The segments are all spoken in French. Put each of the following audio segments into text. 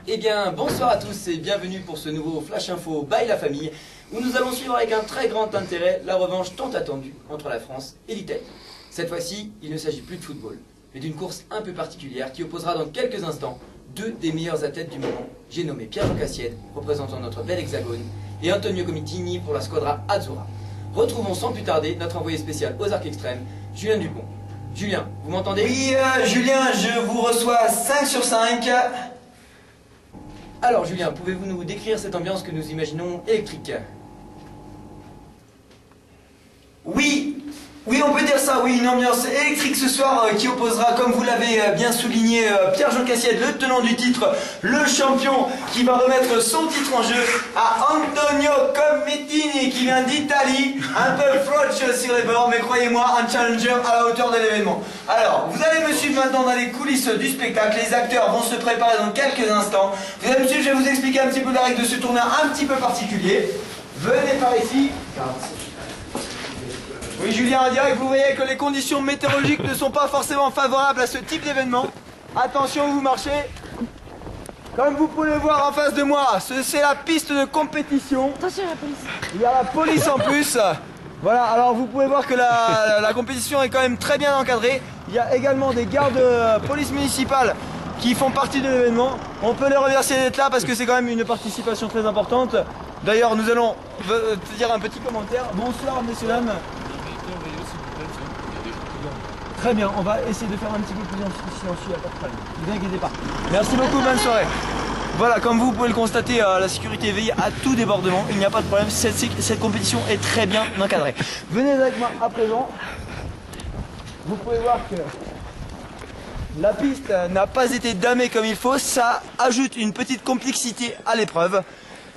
Eh bien, bonsoir à tous et bienvenue pour ce nouveau Flash Info by la famille, où nous allons suivre avec un très grand intérêt la revanche tant attendue entre la France et l'Italie. Cette fois-ci, il ne s'agit plus de football, mais d'une course un peu particulière qui opposera dans quelques instants deux des meilleurs athlètes du moment. J'ai nommé Pierre Cassiede, représentant notre bel hexagone, et Antonio Comitini pour la squadra Azzurra. Retrouvons sans plus tarder notre envoyé spécial aux arcs extrêmes, Julien Dupont. Julien, vous m'entendez? Oui, Julien, je vous reçois 5 sur 5. Alors Julien, pouvez-vous nous décrire cette ambiance que nous imaginons électrique? Oui, on peut dire ça, oui, une ambiance électrique ce soir qui opposera, comme vous l'avez bien souligné, Pierre-Jean Cassiede, le tenant du titre, le champion, qui va remettre son titre en jeu à Antonio Comitini, qui vient d'Italie, un peu froche sur les bords, mais croyez-moi, un challenger à la hauteur de l'événement. Alors, vous allez me suivre maintenant dans les coulisses du spectacle, les acteurs vont se préparer dans quelques instants. Vous allez me suivre, je vais vous expliquer un petit peu la règle de ce tournoi un petit peu particulier. Venez par ici. Oui, Julien, en direct, vous voyez que les conditions météorologiques ne sont pas forcément favorables à ce type d'événement. Attention, vous marchez. Comme vous pouvez le voir en face de moi, c'est la piste de compétition. Attention à la police. Il y a la police en plus. Voilà, alors vous pouvez voir que la compétition est quand même très bien encadrée. Il y a également des gardes police municipale qui font partie de l'événement. On peut les remercier d'être là parce que c'est quand même une participation très importante. D'ailleurs, nous allons te dire un petit commentaire. Bonsoir, messieurs, dames. Très bien, on va essayer de faire un petit peu plus silencieux, il n'y a pas de problème. Ne vous inquiétez pas. Merci beaucoup, bonne soirée. Voilà, comme vous pouvez le constater, la sécurité veille à tout débordement. Il n'y a pas de problème, cette compétition est très bien encadrée. Venez avec moi à présent. Vous pouvez voir que la piste n'a pas été damée comme il faut. Ça ajoute une petite complexité à l'épreuve.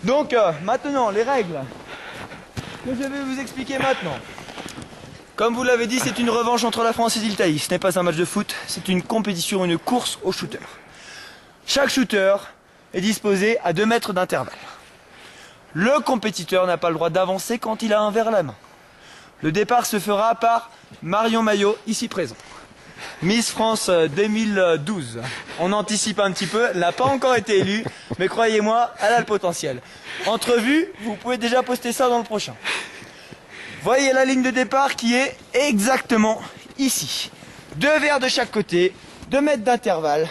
Donc maintenant, les règles que je vais vous expliquer maintenant. Comme vous l'avez dit, c'est une revanche entre la France et l'Italie. Ce n'est pas un match de foot, c'est une compétition, une course au shooter. Chaque shooter est disposé à 2 mètres d'intervalle. Le compétiteur n'a pas le droit d'avancer quand il a un verre à la main. Le départ se fera par Marion Maillot, ici présent. Miss France 2012. On anticipe un petit peu, elle n'a pas encore été élue, mais croyez-moi, elle a le potentiel. Entrevue, vous pouvez déjà poster ça dans le prochain. Voyez la ligne de départ qui est exactement ici. 2 verres de chaque côté, 2 mètres d'intervalle,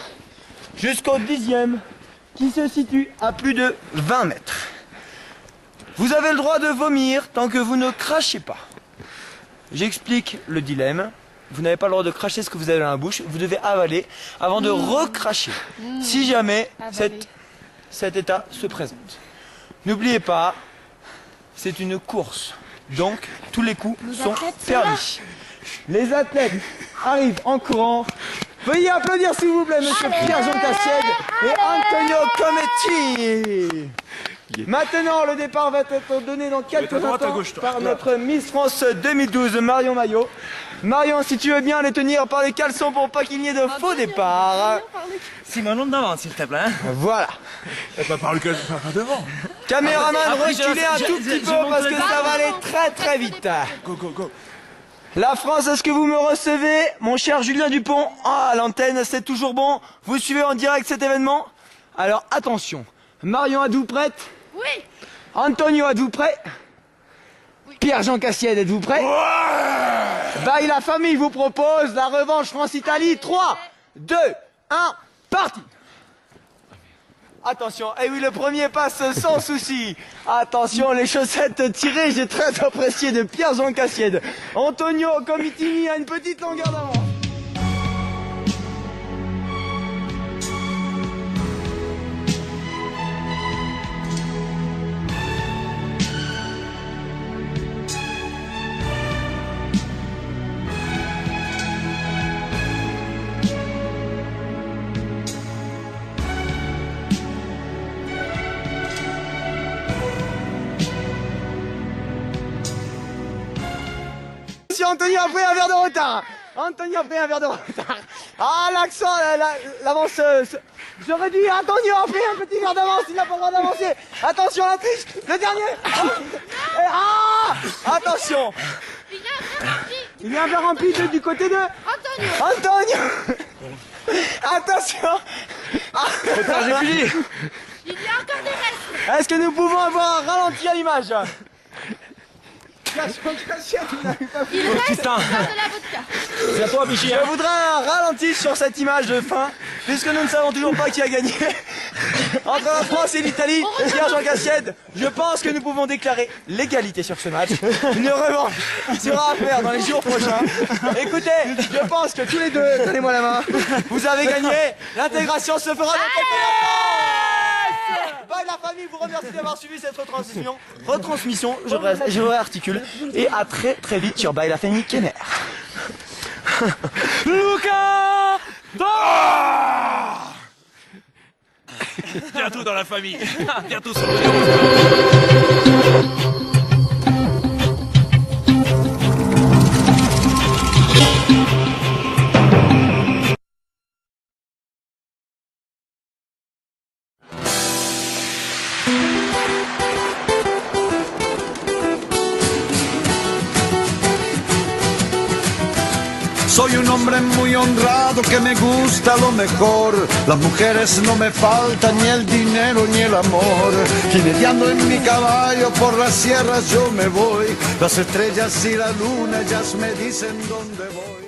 jusqu'au 10e qui se situe à plus de 20 mètres. Vous avez le droit de vomir tant que vous ne crachez pas. J'explique le dilemme. Vous n'avez pas le droit de cracher ce que vous avez dans la bouche, vous devez avaler avant de recracher. Si jamais cet état se présente. N'oubliez pas, c'est une course. Donc, tous les coups sont permis. Les athlètes arrivent en courant. Veuillez applaudir s'il vous plaît, monsieur Pierre-Jean Cassiede et Antonio Comitini. Maintenant, le départ va être donné dans quelques instants par notre Miss France 2012, Marion Maillot. Marion, si tu veux bien les tenir par les caleçons pour pas qu'il y ait de faux départ. Simon, d'avant, s'il te plaît. Voilà. Par devant. Caméraman, reculez un tout petit peu parce que ça va aller très très vite. Go. La France, est-ce que vous me recevez? Mon cher Julien Dupont, à l'antenne, c'est toujours bon. Vous suivez en direct cet événement? Alors attention. Marion, êtes-vous prête? Oui. Antonio, êtes-vous prêt? Oui. Pierre-Jean Cassiede, êtes-vous prêt? Ouais. Bye la famille vous propose la revanche France-Italie. 3, 2, 1, parti. Attention, et oui, le premier passe sans souci. Attention, les chaussettes tirées, j'ai très apprécié de Pierre-Jean Cassiede. Antonio Comitini a une petite longueur d'avance. Antonio a pris un verre de retard. Ah, l'accent, l'avance. J'aurais dit Antonio a pris un petit verre d'avance, il n'a pas le droit d'avancer. Attention, la triche, le dernier. Attention. Il y a un verre rempli du côté de Antonio. Attention. Faut faire réfugié. Il y a encore des restes. Est-ce que nous pouvons avoir un ralenti à l'image? Il reste encore de la vodka. C'est à toi, Michi. Je voudrais un ralenti sur cette image de fin, puisque nous ne savons toujours pas qui a gagné. Entre la France et l'Italie, Pierre-Jean Cassiette, je pense que nous pouvons déclarer l'égalité sur ce match. Une revanche sera à faire dans les jours prochains. Écoutez, je pense que tous les deux, donnez-moi la main, vous avez gagné. L'intégration se fera dans quelques instants. Bye la famille, vous remercie d'avoir suivi cette retransmission, je réarticule, et à très très vite sur Bye la famille Kenner. Lucas! Bientôt dans la famille. Bientôt sur Soy un hombre muy honrado que me gusta lo mejor. Las mujeres no me faltan, ni el dinero ni el amor. Jineteando en mi caballo por las sierras yo me voy. Las estrellas y la luna ellas me dicen dónde voy.